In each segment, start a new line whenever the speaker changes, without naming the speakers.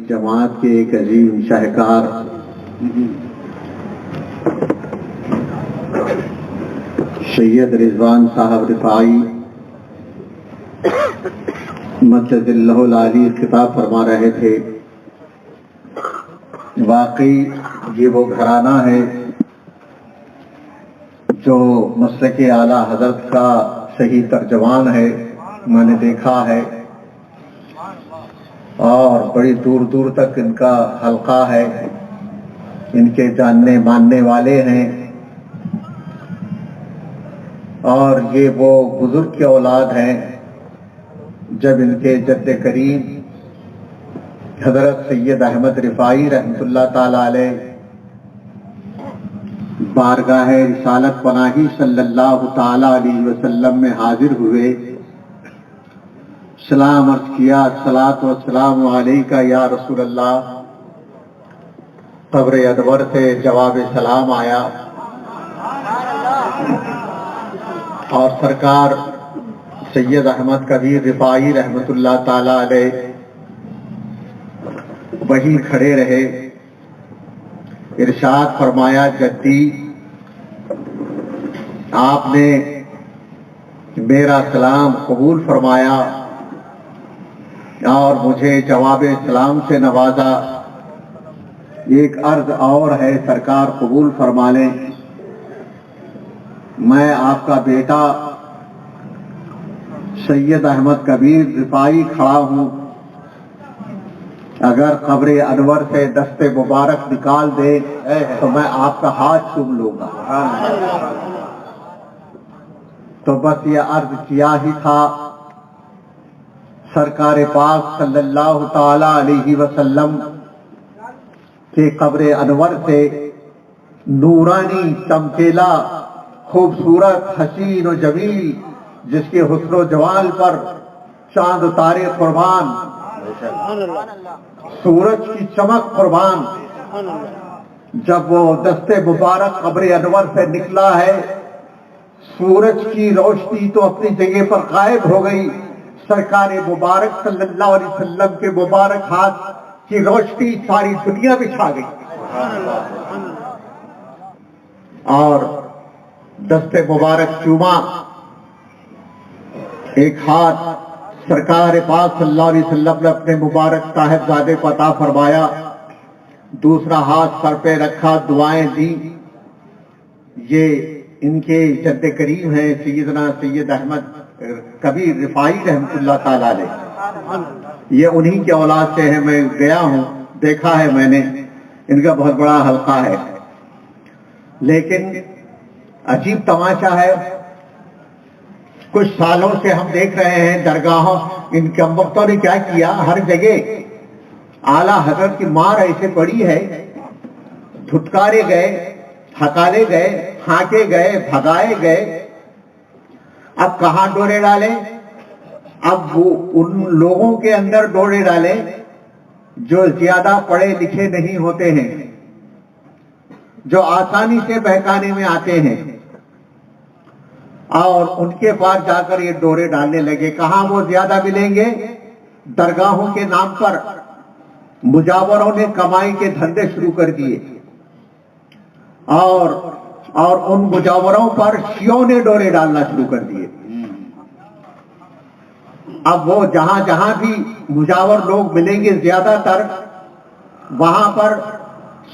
جماعت کے ایک عظیم شاہکار سید رضوان صاحب رفاعی مدد اللہ العالی خطاب فرما رہے تھے. واقعی یہ وہ گھرانہ ہے جو مسلک اعلیٰ حضرت کا صحیح ترجمان ہے. میں نے دیکھا ہے اور بڑی دور دور تک ان کا حلقہ ہے. ان کے جاننے ماننے والے ہیں اور یہ وہ بزرگ کی اولاد ہیں. جب ان کے جد کریم حضرت سید احمد رفاعی رحمۃ اللہ تعالی علیہ بارگاہ رسالت پناہی صلی اللہ تعالی علیہ وسلم میں حاضر ہوئے، سلام عرض کیا، الصلاۃ والسلام علیکہ یا رسول اللہ. قبر انور سے جواب سلام آیا اور سرکار سید احمد کبیر رفاعی رحمۃ اللہ تعالی علیہ وہیں کھڑے رہے. ارشاد فرمایا، جدی آپ نے میرا سلام قبول فرمایا اور مجھے جواب سلام سے نوازا. ایک عرض اور ہے، سرکار قبول فرما لیں. میں آپ کا بیٹا سید احمد کبیر رفاعی کھڑا ہوں. اگر قبر انور سے دست مبارک نکال دے تو میں آپ کا ہاتھ چوم لوں گا. تو بس یہ عرض کیا ہی تھا. سرکار پاک صلی اللہ تعالی علیہ وسلم کے قبر انور سے نورانی چمکیلا خوبصورت حسین و جمیل، جس کے حسن و جمال پر چاند و تارے قربان، سورج کی چمک قربان، جب وہ دست مبارک قبر انور سے نکلا ہے، سورج کی روشنی تو اپنی جگہ پر غائب ہو گئی، سرکار مبارک صلی اللہ علیہ وسلم کے مبارک ہاتھ کی روشنی ساری دنیا میں چھا گئی. اور دست مبارک چوما، ایک ہاتھ سرکار پاک صلی اللہ علیہ وسلم نے اپنے مبارک صاحبزادے کو عطا فرمایا، دوسرا ہاتھ سر پہ رکھا، دعائیں دی. یہ ان کے جد کریم ہیں سیدنا سید احمد کبیر رفاعی رحمۃ اللہ تعالی علیہ. یہ انہی کے اولاد سے ہیں. میں گیا ہوں، دیکھا ہے میں نے، ان کا بہت بڑا حلقہ ہے. لیکن عجیب تماشا ہے، کچھ سالوں سے ہم دیکھ رہے ہیں درگاہوں، ان کے وقتوں نے کیا کیا، ہر جگہ اعلیٰ حضرت کی مار ایسے پڑی ہے، دھتکارے گئے، ہکالے گئے، ہانکے گئے، بھگائے گئے. اب کہاں ڈورے ڈالیں؟ اب وہ ان لوگوں کے اندر ڈورے ڈالیں جو زیادہ پڑھے لکھے نہیں ہوتے ہیں، جو آسانی سے بہکانے میں آتے ہیں، اور ان کے پاس جا کر یہ ڈورے ڈالنے لگے. کہاں وہ زیادہ ملیں گے؟ درگاہوں کے نام پر مجاوروں نے کمائی کے دھندے شروع کر دیے اور ان مجاوروں پر شیعوں نے ڈورے ڈالنا شروع کر دیے. اب وہ جہاں جہاں بھی مجاور لوگ ملیں گے زیادہ تر، وہاں پر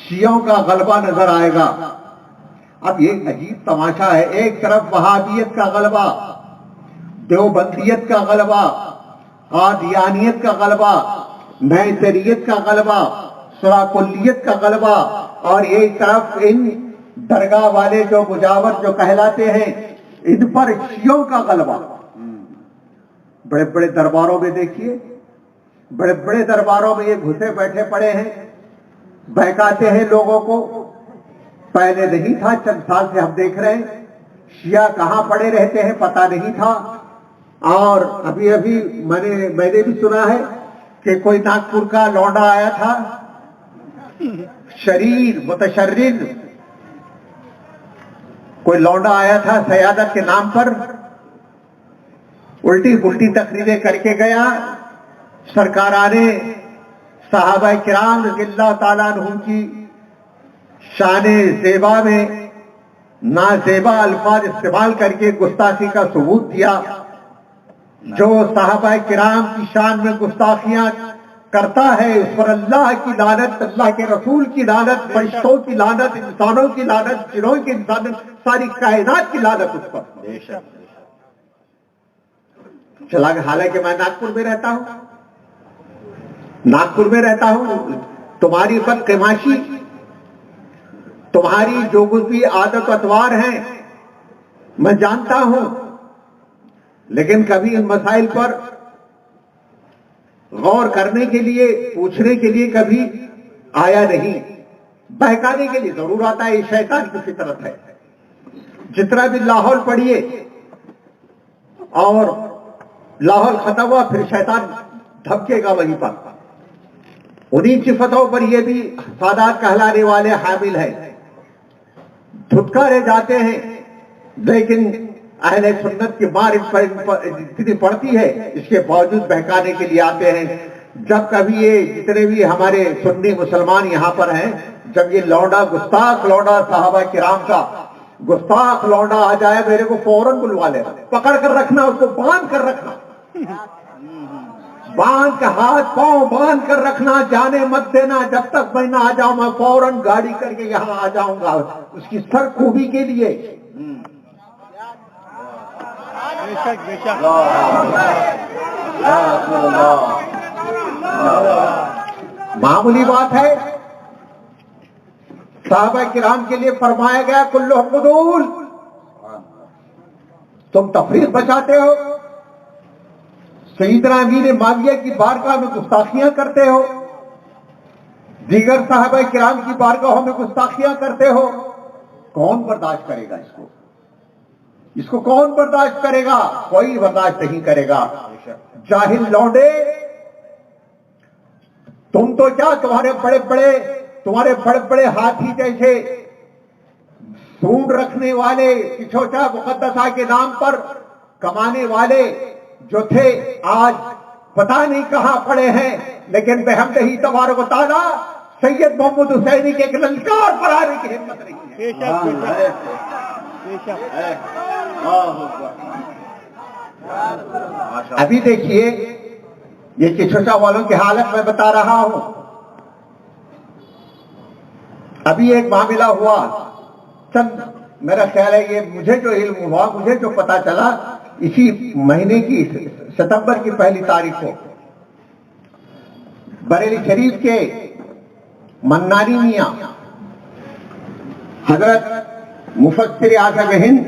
شیعوں کا غلبہ نظر آئے گا. اب یہ عجیب تماشا ہے، ایک طرف وہابیت کا غلبہ، دیوبندیت کا غلبہ، قادیانیت کا غلبہ، نیسریت کا غلبہ، سراکلیت کا غلبہ، اور ایک طرف ان درگاہ والے جو مجاور جو کہلاتے ہیں، ان پر شیعوں کا غلبہ. بڑے بڑے درباروں میں دیکھیے، بڑے بڑے درباروں میں یہ گھسے بیٹھے پڑے ہیں، بہکاتے ہیں لوگوں کو. پہلے نہیں تھا، چند سال سے ہم دیکھ رہے ہیں شیعہ کہاں پڑے رہتے ہیں پتہ نہیں تھا. اور ابھی میں نے بھی سنا ہے کہ کوئی ناگپور کا لونڈا آیا تھا، شریر متشرد کوئی لونڈا آیا تھا سیادت کے نام پر، الٹی پلٹی تقریریں کر کے گیا. سرکارانے صحابہ کرام رضی اللہ تعالیٰ عنہ کی شان زیبا میں نازیبا الفاظ استعمال کر کے گستاخی کا ثبوت دیا. جو صحابہ کرام کی شان میں گستاخیاں کرتا ہے اس پر اللہ کی لعنت، اللہ کے رسول کی لعنت، فرشتوں کی لعنت، انسانوں کی لعنت، جنوں کی لعنت، ساری کائنات کی لعنت اس پر. چلا کہ حالانکہ میں ناگپور میں رہتا ہوں، تمہاری بدقماشی، تمہاری جو کچھ بھی عادت و اطوار ہیں میں جانتا ہوں، لیکن کبھی ان مسائل پر غور کرنے کے لیے، پوچھنے کے لیے کبھی آیا نہیں. بہکانے کے لیے ضرور آتا ہے، یہ شیطان کی فطرت ہے. جتنا بھی لاہور پڑھیے اور لاہور ختم ہوا پھر شیطان دھبکے گا وہیں پر. انہی صفتوں پر یہ بھی سادات کہلانے والے حامل ہیں. دھتکارے جاتے ہیں لیکن اہل سنت کی مار اتنی پڑتی ہے، اس کے باوجود بہکانے کے لیے آتے ہیں. جب کبھی یہ جتنے بھی ہمارے سنی مسلمان یہاں پر ہیں، جب یہ لونڈا گستاخ لونڈا صحابہ کرام کا گستاخ لونڈا آ جائے میرے کو فوراً بلوا لینا، پکڑ کر رکھنا، اس کو باندھ کر رکھنا، باندھ کے ہاتھ پاؤں باندھ کر رکھنا، جانے مت دینا. جب تک میں نہ آ جاؤں میں فوراً گاڑی کر کے یہاں آ جاؤں گا اس کی سر خوبی کے لیے. معمولی بات ہے. صحابہ کرام کے لیے فرمایا گیا کلہم غدول، تم تفریق بچاتے ہو، سیدنا امیر معاویہ کی بارگاہ میں گستاخیاں کرتے ہو، دیگر صحابہ کرام کی بارگاہوں میں گستاخیاں کرتے ہو. کون برداشت کرے گا اس کو کون برداشت کرے گا؟ کوئی برداشت نہیں کرے گا. جاہل لونڈے، تم تو کیا، تمہارے بڑے بڑے ہاتھی جیسے سونڈ رکھنے والے، کچھوچا مقدسہ کے نام پر کمانے والے جو تھے آج پتہ نہیں کہاں پڑے ہیں، لیکن بحمدہ تبارک و تعالی سید محمد حسینی کے ایک للکار پر آنے کی ہمت نہیں ہے. ابھی دیکھیے یہ کچھوچا والوں کی حالت میں بتا رہا ہوں. ابھی ایک معاملہ ہوا، چند میرا خیال ہے یہ مجھے جو علم ہوا، مجھے جو پتا چلا، اسی مہینے کی ستمبر کی 1 تاریخ کو بریلی شریف کے منانی میاں حضرت مفسر اعظم ہند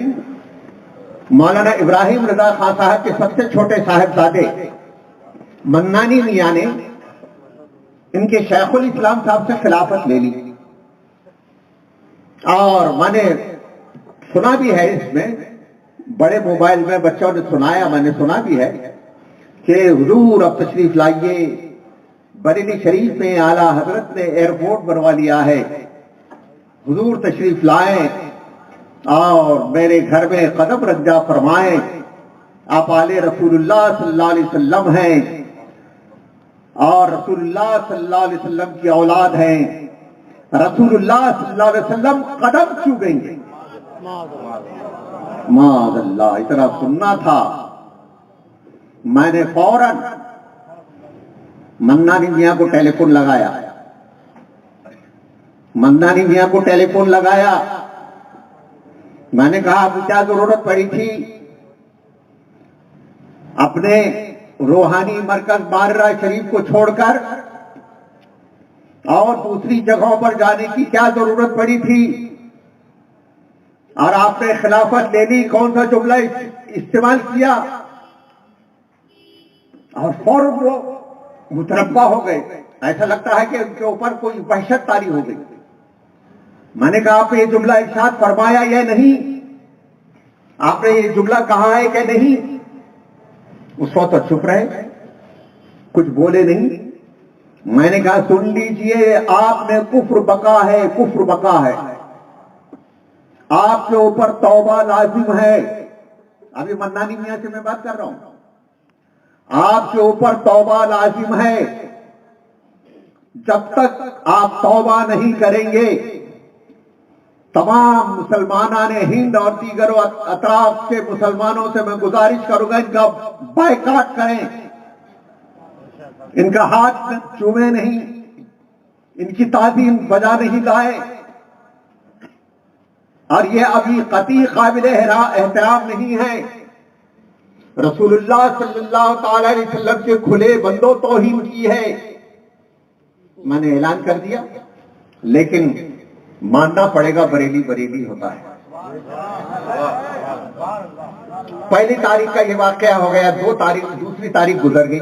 مولانا ابراہیم رضا خان صاحب کے سب سے چھوٹے صاحبزادے منانی میاں نے ان کے شیخ الاسلام صاحب سے خلافت لے لی. اور میں نے سنا بھی ہے، اس میں بڑے موبائل میں بچوں نے سنایا، میں نے سنا بھی ہے کہ حضور اب تشریف لائیے، بریلی شریف میں اعلیٰ حضرت نے ایئرپورٹ بنوا لیا ہے، حضور تشریف لائیں اور میرے گھر میں قدم رکھجا فرمائیں. آپ آل رسول اللہ صلی اللہ علیہ وسلم ہیں اور رسول اللہ صلی اللہ علیہ وسلم کی اولاد ہیں. رسول اللہ صلی اللہ علیہ وسلم قدم چھو گئیں گے. معاذ اللہ، اتنا سننا تھا. میں نے فوراً منانی میاں کو ٹیلی فون لگایا. میں نے کہا اب کیا ضرورت پڑی تھی اپنے روحانی مرکز بارہ شریف کو چھوڑ کر اور دوسری جگہوں پر جانے کی کیا ضرورت پڑی تھی؟ اور آپ نے خلافت لے لی، کون سا جملہ استعمال کیا اور فوراً وہ متربع ہو گئے. ایسا لگتا ہے کہ ان کے اوپر کوئی وحشت طاری ہو گئی. میں نے کہا آپ نے یہ جملہ ارشاد فرمایا یا نہیں؟ آپ نے یہ جملہ کہا ہے کہ نہیں؟ اس وقت چپ رہے، کچھ بولے نہیں. میں نے کہا سن لیجئے، آپ نے کفر بقا ہے، آپ کے اوپر توبہ لازم ہے. ابھی منانی میاں سے میں بات کر رہا ہوں. آپ کے اوپر توبہ لازم ہے. جب تک آپ توبہ نہیں کریں گے تمام مسلمانان ہند اور دیگر اطراف کے مسلمانوں سے میں گزارش کروں گا ان کا بائیکاٹ کریں، ان کا ہاتھ چومے نہیں، ان کی تعظیم بجا نہیں لائے، اور یہ ابھی قطعی قابل احترام نہیں ہے۔ رسول اللہ صلی اللہ تعالی علیہ وسلم کے کھلے بندوں توہین کی ہے۔ میں نے اعلان کر دیا، لیکن ماننا پڑے گا بریلی بریلی ہوتا ہے۔ پہلی تاریخ کا یہ واقعہ ہو گیا، دوسری تاریخ گزر گئی،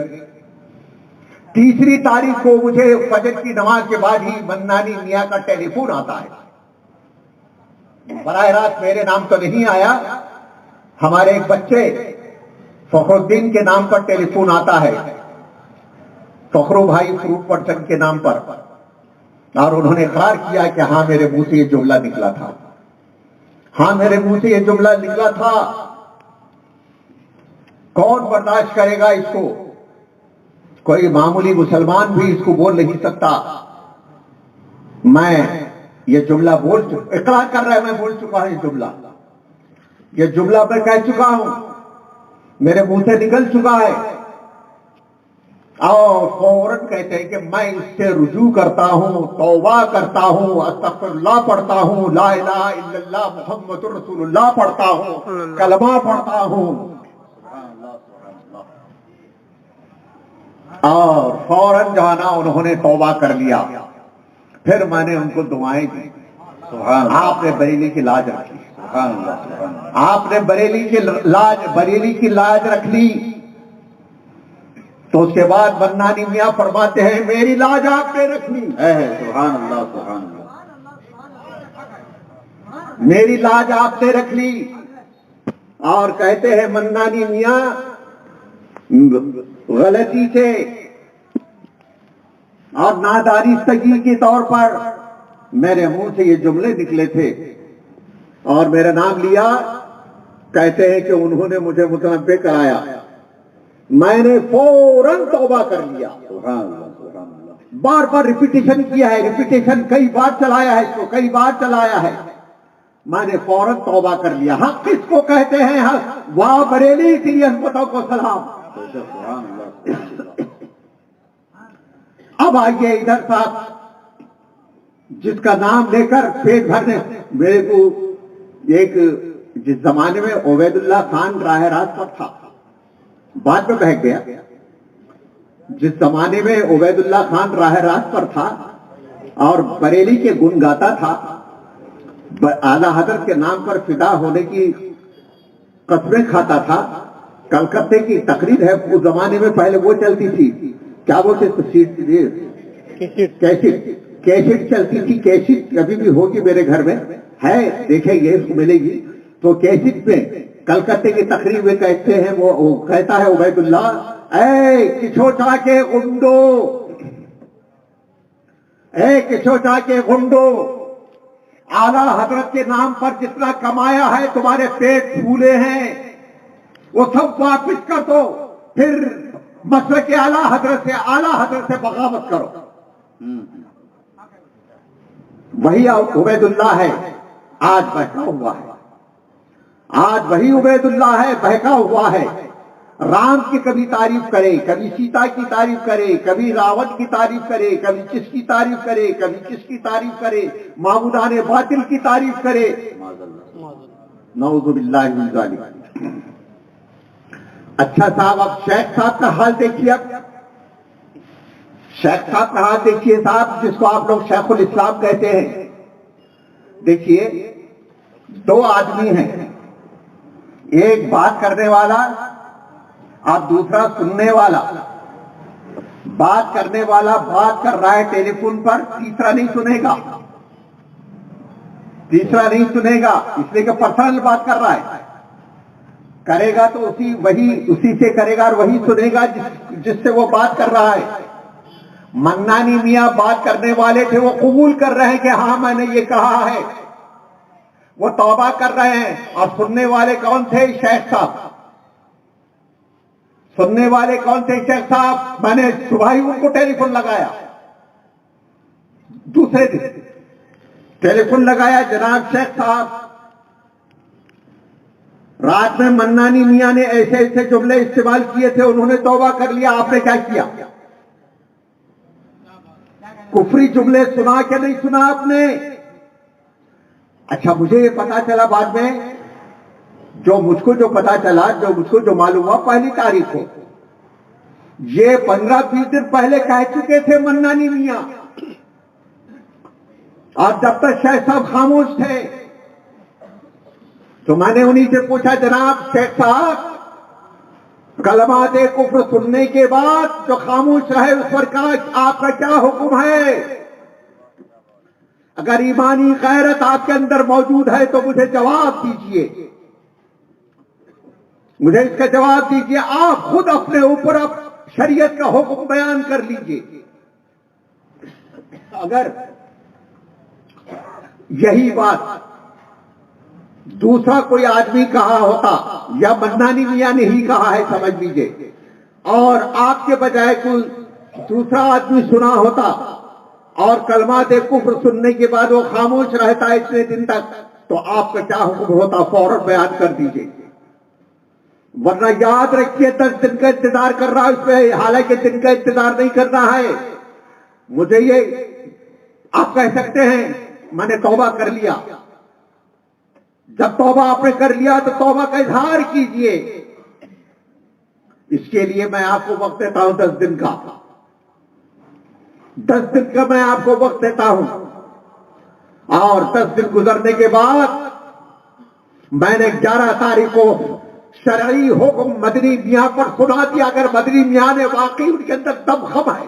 تیسری تاریخ کو مجھے فجر کی نماز کے بعد ہی منانی میاں کا ٹیلی فون آتا ہے۔ براہ راست میرے نام تو نہیں آیا، ہمارے ایک بچے فخر الدین کے نام پر ٹیلی فون آتا ہے، فخرو بھائی فروٹ پرچن کے نام پر، اور انہوں نے اقرار کیا کہ ہاں میرے منہ سے یہ جملہ نکلا تھا، ہاں میرے منہ سے یہ جملہ نکلا تھا۔ کون برداشت کرے گا اس کو؟ کوئی معمولی مسلمان بھی اس کو بول نہیں سکتا۔ میں یہ جملہ اقرار کر رہا ہے، میں بول چکا ہوں یہ جملہ میں کہہ چکا ہوں، میرے منہ سے نکل چکا ہے، اور فوراً کہتے ہیں کہ میں اس سے رجوع کرتا ہوں، توبہ کرتا ہوں، استغفر اللہ پڑھتا ہوں، لا الہ الا اللہ محمد رسول اللہ پڑھتا ہوں، کلمہ پڑھتا ہوں، اور فوراً جو ہے نا انہوں نے توبہ کر لیا۔ پھر میں نے ان کو دعائیں دی، آپ نے بریلی کی لاج رکھی، آپ نے بریلی کی لاج رکھ لی۔ تو اس کے بعد منانی میاں فرماتے ہیں میری لاج آپ نے رکھ لی، سبحان اللہ سبحان اللہ، میری لاج آپ نے رکھ لی۔ اور کہتے ہیں منانی میاں غلطی سے اور نادانستگی کے طور پر میرے منہ سے یہ جملے نکلے تھے اور میرا نام لیا۔ کہتے ہیں کہ انہوں نے مجھے متنبہ کرایا، میں نے فوراً توبہ کر لیا۔ بار بار ریپیٹیشن کیا ہے، ریپیٹیشن کئی بار چلایا ہے، اس کو کئی بار چلایا ہے، میں نے فوراً توبہ کر لیا۔ حق کس کو کہتے ہیں؟ حق واہ بریلی کی حکومتوں کو سلام۔ اب آئیے ادھر صاحب، جس کا نام لے کر پیٹ بھرنے میرے کو ایک، جس زمانے میں عبید اللہ خان راہ راست پر تھا، بعد میں بہک گیا، جس زمانے میں عبید اللہ خان راہ راست پر تھا اور بریلی کے گن گاتا تھا، اعلیٰ حضرت کے نام پر فدا ہونے کی قسمیں کھاتا تھا، کلکتے کی تقریر ہے اس زمانے میں، پہلے وہ چلتی تھی، کیا بولتے کیسٹ چلتی تھی، کیسٹ کبھی بھی ہوگی میرے گھر میں ہے، دیکھیں گے اس کو ملے گی، تو کیسٹ میں کلکتے کی تقریر میں کہتے ہیں، وہ کہتا ہے عبید اللہ، اے کچھوچا کے گنڈو، اے کچھوچا کے گنڈو، اعلیٰ حضرت کے نام پر جتنا کمایا ہے، تمہارے پیٹ پھولے ہیں، وہ سب واپس کر دو، پھر مسلک اعلیٰ حضرت سے بغاوت کرو۔ وہی عبید اللہ ہے، آج بہکا ہوا ہے، آج وہی عبید اللہ ہے، بہکا ہوا ہے۔ رام کی کبھی تعریف کرے، کبھی سیتا کی تعریف کرے، کبھی راوت کی تعریف کرے، کبھی کس کی تعریف کرے، کبھی کس کی تعریف کرے، معبودان باطل کی تعریف کرے، نعوذ باللہ من ذالک۔ اچھا صاحب، اب شیخ صاحب کا حال دیکھیے، اب شیخ صاحب کا حال دیکھیے صاحب، جس کو آپ لوگ شیخ الاسلام کہتے ہیں۔ دیکھیے، دو آدمی ہیں، ایک بات کرنے والا اور دوسرا سننے والا۔ بات کرنے والا بات کر رہا ہے ٹیلی فون پر، تیسرا نہیں سنے گا، تیسرا نہیں سنے گا، اس لیے کہ پرسنل بات کر رہا ہے، کرے گا تو اسی سے کرے گا اور وہی سنے گا جس سے وہ بات کر رہا ہے۔ منانی میاں بات کرنے والے تھے، وہ قبول کر رہے ہیں کہ ہاں میں نے یہ کہا ہے، وہ توبہ کر رہے ہیں، اور سننے والے کون تھے؟ شیخ صاحب۔ سننے والے کون تھے؟ شیخ صاحب۔ میں نے صبح ہی ان کو ٹیلی فون لگایا، دوسرے دن ٹیلی فون لگایا، جناب شیخ صاحب رات میں منانی میاں نے ایسے ایسے جملے استعمال کیے تھے، انہوں نے توبہ کر لیا، آپ نے کیا کیا؟ کفری جملے سنا کہ نہیں سنا آپ نے؟ اچھا مجھے یہ پتا چلا بعد میں، مجھ کو جو پتا چلا، مجھ کو جو معلوم ہوا، پہلی تاریخ کو یہ 15-20 دن پہلے کہہ چکے تھے منانی میاں، اور جب تک شیخ صاحب خاموش تھے تو میں نے انہی سے پوچھا، جناب شیخ صاحب کلمات کفر سننے کے بعد جو خاموش رہے اس پر آپ کا کیا حکم ہے؟ اگر ایمانی غیرت آپ کے اندر موجود ہے تو مجھے جواب دیجئے، مجھے اس کا جواب دیجئے، آپ خود اپنے اوپر شریعت کا حکم بیان کر لیجئے۔ اگر یہی بات دوسرا کوئی آدمی کہا ہوتا یا منانی میاں نے ہی کہا ہے سمجھ لیجئے، اور آپ کے بجائے کوئی دوسرا آدمی سنا ہوتا اور کلمات کفر سننے کے بعد وہ خاموش رہتا ہے اتنے دن تک، تو آپ کا کیا حکم ہوتا؟ فوراً بیان کر دیجئے، ورنہ یاد رکھیے 10 دن کا انتظار کر رہا ہے اس پہ، حالانکہ دن کا انتظار نہیں کرنا ہے۔ مجھے یہ آپ کہہ سکتے ہیں میں نے توبہ کر لیا، جب توبہ آپ نے کر لیا تو توبہ کا اظہار کیجئے، اس کے لیے میں آپ کو وقت دیتا ہوں 10 دن کا، 10 دن کا میں آپ کو وقت دیتا ہوں، اور 10 دن گزرنے کے بعد میں نے 11 تاریخ کو شرعی حکم مدنی میاں پر سنا دیا۔ اگر مدنی میاں نے واقعی ان کے اندر دمخم ہے،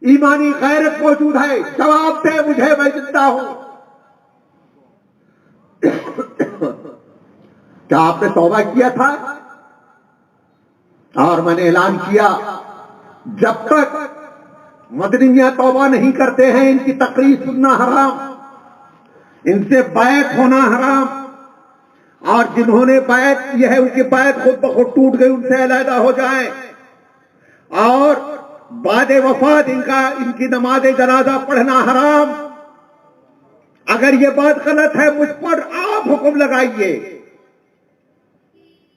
ایمانی غیرت موجود ہے، جواب دے مجھے، میں زندہ ہوں۔ کیا آپ نے توبہ کیا تھا؟ اور میں نے اعلان کیا جب تک مدنی میاں توبہ نہیں کرتے ہیں ان کی تقریر سننا حرام، ان سے بیعت ہونا حرام، اور جنہوں نے بیعت کی ہے ان کی بیعت خود بخود ٹوٹ گئی، ان سے علیحدہ ہو جائیں، اور بعد وفات ان کی نماز جنازہ پڑھنا حرام۔ اگر یہ بات غلط ہے مجھ پر آپ حکم لگائیے،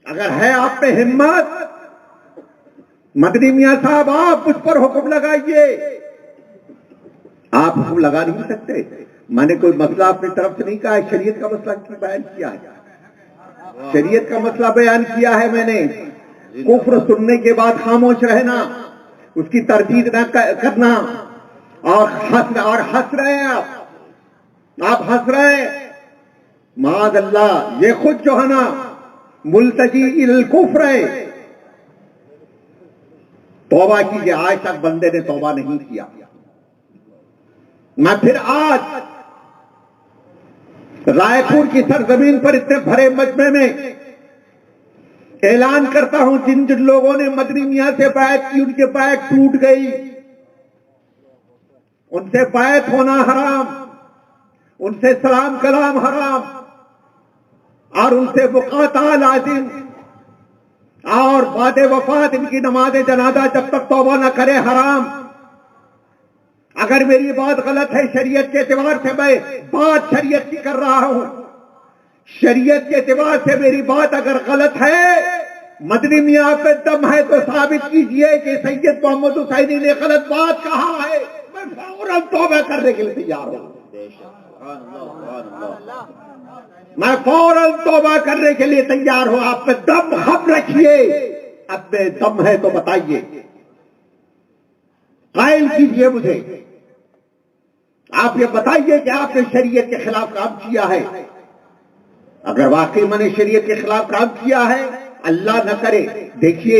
اگر ہے آپ پہ ہمت مدنی میاں صاحب آپ مجھ پر حکم لگائیے۔ آپ حکم لگا نہیں سکتے، میں نے کوئی مسئلہ اپنی طرف سے نہیں کہا ہے، شریعت کا مسئلہ بیان کیا ہے، شریعت کا مسئلہ بیان کیا ہے میں نے۔ کفر سننے کے بعد خاموش رہنا، اس کی تردید نہ کرنا، اور ہنس رہے ہیں آپ ہنس رہے ہیں، معاذ اللہ، یہ خود جو ہے نا ملتجی الکفر ہے۔ توبہ کیجئے، آج تک بندے نے توبہ نہیں کیا۔ میں پھر آج رائے پور کی سرزمین پر اتنے بھرے مجمع میں اعلان کرتا ہوں، جن جن لوگوں نے مدنی میاں سے بیعت کی ان کی بیعت ٹوٹ گئی، ان سے بیعت ہونا حرام، ان سے سلام کلام حرام، اور ان سے مقاطعہ لازم، اور بعد وفات ان کی نماز جنازہ جب تک توبہ نہ کرے حرام۔ اگر میری بات غلط ہے شریعت کے اعتبار سے، میں بات شریعت کی کر رہا ہوں، شریعت کے اعتبار سے میری بات اگر غلط ہے، مدنی میاں پہ دم ہے تو ثابت کیجئے کہ سید محمد حسینی نے غلط بات کہا ہے، میں فوراً توبہ کرنے کے لیے تیار ہوں، میں فوراً توبہ کرنے کے لیے تیار ہوں۔ آپ پہ دم خم رکھیے، اب میں دم ہے تو بتائیے، قائل کیجئے مجھے، آپ یہ بتائیے کہ آپ نے شریعت کے خلاف کام کیا ہے۔ اگر واقعی میں نے شریعت کے خلاف کام کیا ہے، اللہ نہ کرے، دیکھیے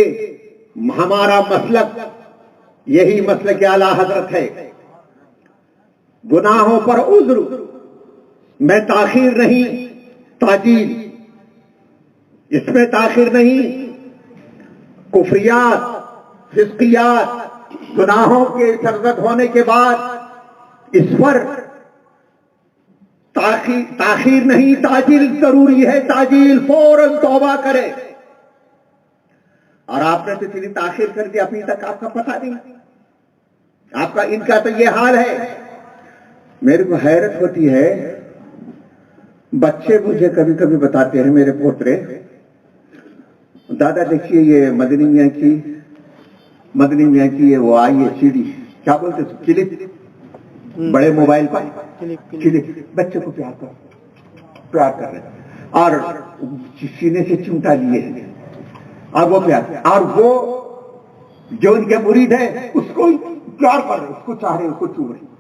ہمارا مسلک یہی مسلک اعلی حضرت ہے، گناہوں پر عذر میں تاخیر نہیں، تاجیل، اس میں تاخیر نہیں، کفریات، فسقیات، گناہوں کے سرزد ہونے کے بعد اس پر تاخیر نہیں، تاجیل ضروری ہے، تاجیل، فوراً توبہ کرے۔ اور آپ نے تو اتنی تاخیر کر دی، ابھی تک آپ کا پتہ نہیں، آپ کا ان کا تو یہ حال ہے، میرے کو حیرت ہوتی ہے، بچے مجھے کبھی کبھی بتاتے ہیں، میرے پوترے، دادا دیکھیے یہ مدنی میاں کی یہ وہ آئی ہے CD، کیا بولتے ہیں کلپ، بڑے موبائل پر کلپ، بچے کو پیار کر رہے ہیں اور سینے سے چمٹا لیے ہیں اور وہ پیار، اور وہ جو ان کے مرید ہے اس کو پیار کر رہے، اس کو چاہ رہے، اس کو چوم رہے۔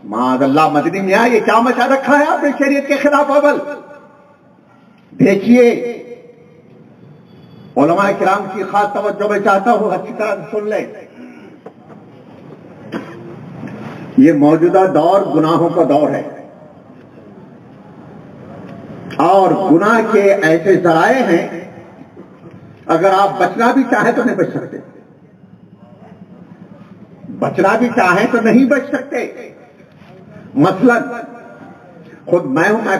معاذ اللہ، مدنی میاں یہ کیا مچا رکھا ہے آپ نے شریعت کے خلاف عمل؟ دیکھیے علماء کرام کی خاص توجہ میں چاہتا ہوں، اچھی طرح سن لیں۔ یہ موجودہ دور گناہوں کا دور ہے، اور گناہ کے ایسے ذرائع ہیں اگر آپ بچنا بھی چاہیں تو نہیں بچ سکتے، بچنا بھی چاہیں تو نہیں بچ سکتے۔ مثلا خود میں ہوں، میں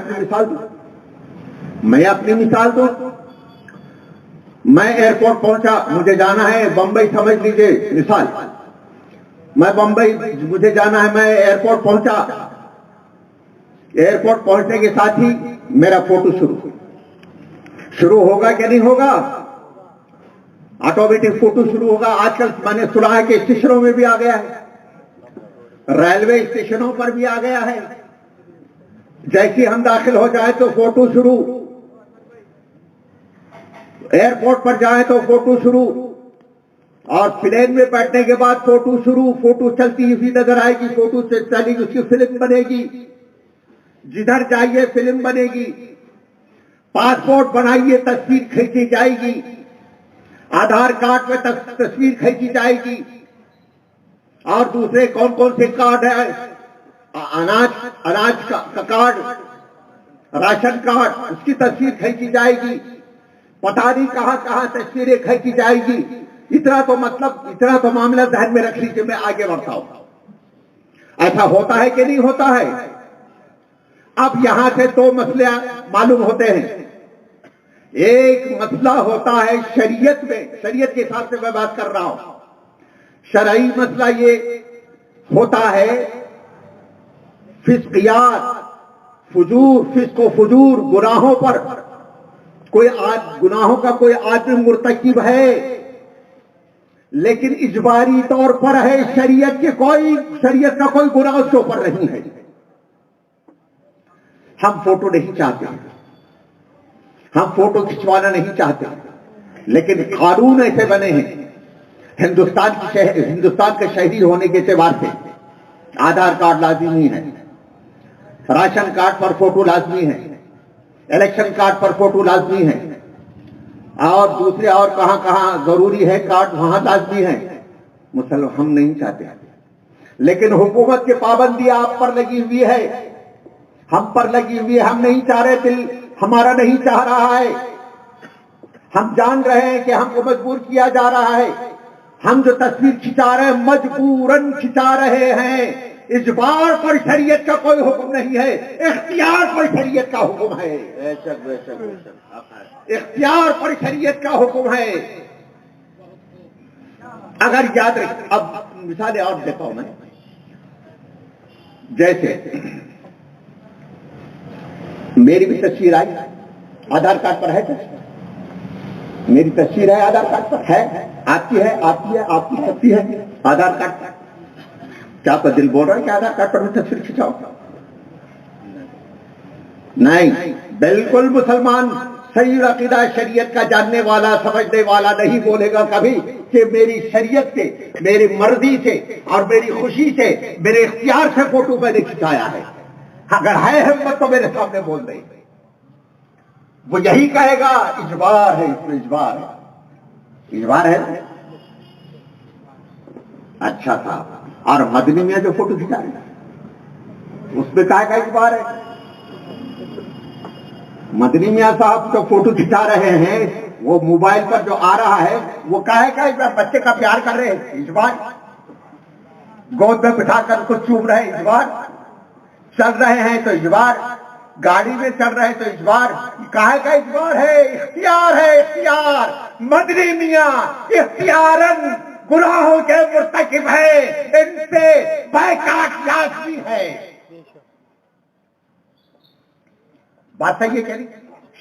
اپنی مثال دوں، میں ایئرپورٹ پہنچا، مجھے جانا ہے بمبئی، سمجھ لیجئے مثال، میں بمبئی، مجھے جانا ہے، میں ایئرپورٹ پہنچا، ایئرپورٹ پہنچنے کے ساتھ ہی میرا فوٹو شروع ہوگا کہ نہیں ہوگا؟ آٹومیٹک فوٹو شروع ہوگا۔ آج کل میں نے سنا ہے کہ اسٹیشنوں میں بھی آ گیا ہے، ریلوے اسٹیشنوں پر بھی آ گیا ہے، جیسے ہم داخل ہو جائیں تو فوٹو شروع، ایئرپورٹ پر جائیں تو فوٹو شروع، اور پلین میں بیٹھنے کے بعد فوٹو شروع، فوٹو چلتی ہوئی نظر آئے گی، فوٹو سے چلی گی، اس کی فلم بنے گی، جدھر جائیے فلم بنے گی، پاسپورٹ بنائیے تصویر کھینچی جائے گی، آدھار کارڈ میں تصویر کھینچی جائے گی، اور دوسرے کون کون سے کارڈ ہیں، اناج کا کارڈ، راشن کارڈ، اس کی تصویر کھینچی جائے گی، پتہ نہیں کہاں کہاں تصویریں کھینچی جائے گی۔ اتنا تو معاملہ ذہن میں رکھ لیجیے، میں آگے بڑھتا ہوں۔ ایسا ہوتا ہے کہ نہیں ہوتا ہے؟ اب یہاں سے دو مسئلے معلوم ہوتے ہیں۔ ایک مسئلہ ہوتا ہے شریعت میں، شریعت کے حساب سے میں بات کر رہا ہوں، شرعی مسئلہ یہ ہوتا ہے فسقیات، فسق و فجور، گناہوں پر گناہوں کا کوئی آدمی مرتکب ہے لیکن اجباری طور پر ہے، شریعت کا کوئی گناہ اس کے اوپر نہیں ہے، ہم فوٹو نہیں چاہتے، ہم فوٹو کھنچوانا نہیں چاہتے، لیکن قانون ایسے بنے ہیں ہندوستان کے شہری ہونے کے اعتبار سے آدھار کارڈ لازمی ہے، راشن کارڈ پر فوٹو لازمی ہے، الیکشن کارڈ پر فوٹو لازمی ہے، اور دوسرے اور کہاں کہاں ضروری ہے کارڈ وہاں لازمی ہے۔ مسلمان ہم نہیں چاہتے، لیکن حکومت کی پابندی آپ پر لگی ہوئی ہے، ہم پر لگی ہوئی ہے، ہم نہیں چاہ رہے، دل ہمارا نہیں چاہ رہا ہے، ہم جان رہے ہیں کہ ہم کو مجبور کیا جا رہا ہے، ہم جو تصویر کھچا رہے ہیں مجبوراً کھچا رہے ہیں، اجبار پر شریعت کا کوئی حکم نہیں ہے، اختیار پر شریعت کا حکم ہے، اختیار پر شریعت کا حکم ہے۔ اگر یاد رکھ، اب مثالیں اور دیتا ہوں میں، جیسے میری بھی تصویر آئی، آدھار کارڈ پر ہے، میری تصویر ہے آدھار کارڈ پر ہے، آپ کی ہے، آپ کی ہے، آپ کی سب کی ہے آدھار کارڈ پر۔ کیا آپ کا دل بول رہا ہے کہ آدھار کارڈ پر میں تصویر کھنچاؤ؟ نہیں، بالکل مسلمان صحیح عقیدہ شریعت کا جاننے والا سمجھنے والا نہیں بولے گا کبھی کہ میری شریعت سے، میری مرضی سے اور میری خوشی سے، میرے اختیار سے فوٹو میں نے کھنچایا ہے۔ اگر ہے ہمت تو میرے سامنے بول دے، وہ یہی کہے گا اجبار ہے، اس میں اجبار ہے۔ اچھا تھا، اور مدنی میاں جو فوٹو کھنچا رہے ہیں اس میں کہا اجبار ہے؟ مدنی میاں صاحب جو فوٹو کھنچا رہے ہیں وہ موبائل پر جو آ رہا ہے وہ کہے گا بچے کا پیار کر رہے ہیں، اجبار، گود میں بٹھا کر اس کو چوم رہے ہیں، اجبار، چل رہے ہیں تو اجبار، گاڑی میں چل رہے تو اجبار، کہے کا اجبار ہے؟ اختیار ہے، اختیار۔ مدنی میاں اختیاراً گناہوں کے مرتکب ہے، ان سے بیکاٹ بھی ہے. بات صحیح ہے کہہ رہی؟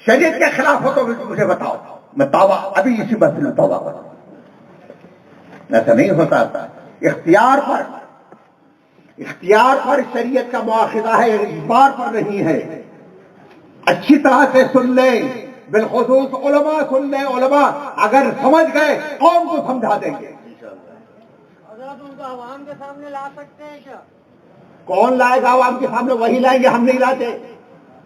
شریعت کے خلاف ہو تو مجھے بتاؤ، میں توبہ ابھی اسی بس میں توبہ کروں. ایسا نہیں ہوتا تھا. اختیار پر شریعت کا مواخذہ ہے، اجبار پر نہیں ہے. اچھی طرح سے سن لیں، بالخصوص علماء سن لیں. علماء اگر سمجھ گئے قوم کو سمجھا دیں گے.
حضرت ان کو عوام کے سامنے لا سکتے ہیں کیا؟
کون لائے گا عوام کے سامنے؟ وہی لائیں گے، ہم نہیں لاتے.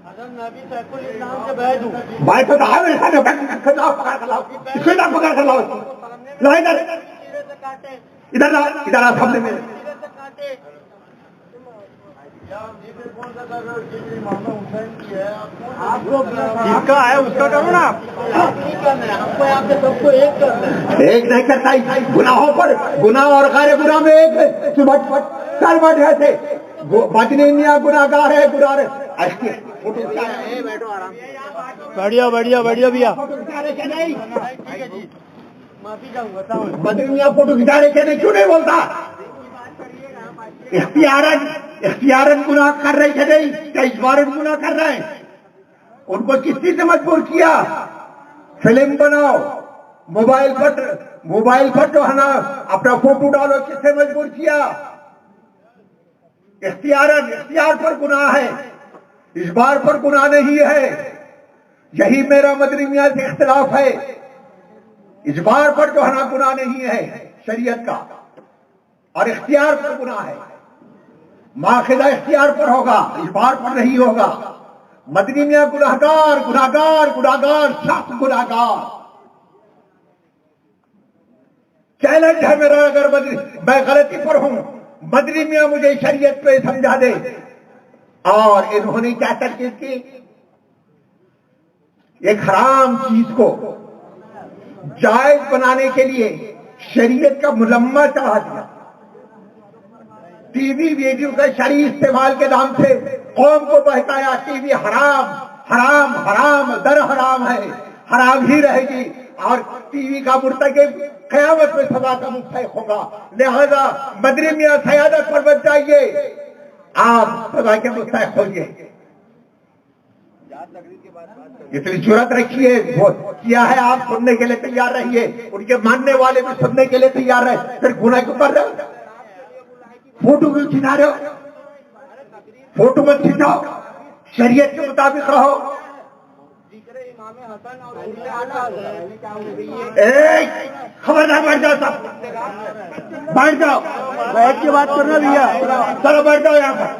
حضرت میں بھی سیف الاسلام سے بیعت ہوں.
بھائی تو پکڑ کر لاؤ، پکڑ کر لاؤ. لا ادھر،
سیرے سے کاٹے،
ادھر لا، ادھر آ سامنے میں.
سیرے سے کاٹے. آپ کو جس کا ہے اس کا کرو نا. آپ نہیں کرنا ہے، ہم کو آپ کے سب کو ایک کرنا ہے.
ایک نہیں کرتا. گناہوں پر گناہ اور غیر گناہ میں ایک ہے تھے. بدنی میاں گناہ گار ہے، گناہ ہے.
بیٹھو آرام. بڑھیا بڑھیا بڑھیا بھیا. معافی چاہوں گا.
بدنی میاں فوٹو کھچانے کے نہیں، کیوں نہیں بولتا؟ اختیارن گناہ کر رہے تھے نہیں کیا اجبارن گناہ کر رہے ہیں؟ ان کو کس چیز سے مجبور کیا؟ فلم بناؤ، موبائل پر جو ہے نا اپنا فوٹو ڈالو، کس سے مجبور کیا؟ اختیار پر گناہ ہے، اجبار پر گناہ نہیں ہے. یہی میرا مدنی میاں سے اختلاف ہے. اجبار پر جو ہے نا گناہ نہیں ہے شریعت کا، اور اختیار پر گناہ ہے. ماخذہ اختیار پر ہوگا، اجبار پر نہیں ہوگا. مدنی میاں گناہگار سخت گناہگار. چیلنج ہے میرا، اگر میں غلطی پر ہوں، مدنی میاں مجھے شریعت پہ سمجھا دے. اور انہوں نے کیا ترکیب کی؟ ایک حرام چیز کو جائز بنانے کے لیے شریعت کا ملمہ چڑھا دیا. ٹی وی ویڈیو کا شرعی استعمال کے نام سے قوم کو بہکایا. ٹی وی حرام در حرام ہے، حرام ہی رہے گی. اور ٹی وی کا مرتکب قیامت میں سزا کا مستحق ہوگا. لہذا مدنی میاں سیادت پر بچ جائیے، آپ سزا کے مستحق ہوئیے. اتنی جرأت رکھیے، کیا ہے آپ سننے کے لیے تیار رہیے. ان کے ماننے والے بھی سننے کے لیے تیار رہے. پھر گناہ کیوں کر رہے ہو؟ فوٹو کیوں کھچا رہے ہو؟ فوٹو مت کھچاؤ، شریعت کے مطابق رہو. خبردار بیٹھ جاؤ، سب بیٹھ جاؤ.
بیٹھ کے بات کرنا بھیا.
چلو بیٹھ جاؤ یہاں پر.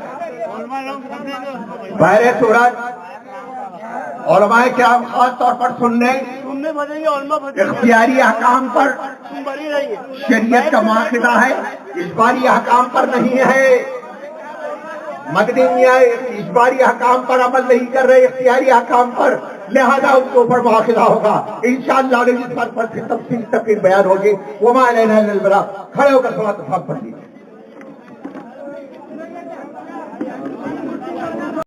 بہر صورت علماء کرام خاص طور پر سننے اختیاری احکام پر شریعت کا مواخذہ ہے، اجباری احکام پر نہیں ہے. مدنی میاں اجباری احکام پر عمل نہیں کر رہے، اختیاری احکام پر. لہذا ان کے اوپر مواخذہ ہوگا انشاءاللہ. اس پر پھر تفصیل بیان ہوگی. وما علینا الا البلاغ. کھڑے ہو کر صلاۃ الفاتحہ پڑھ لیجیے.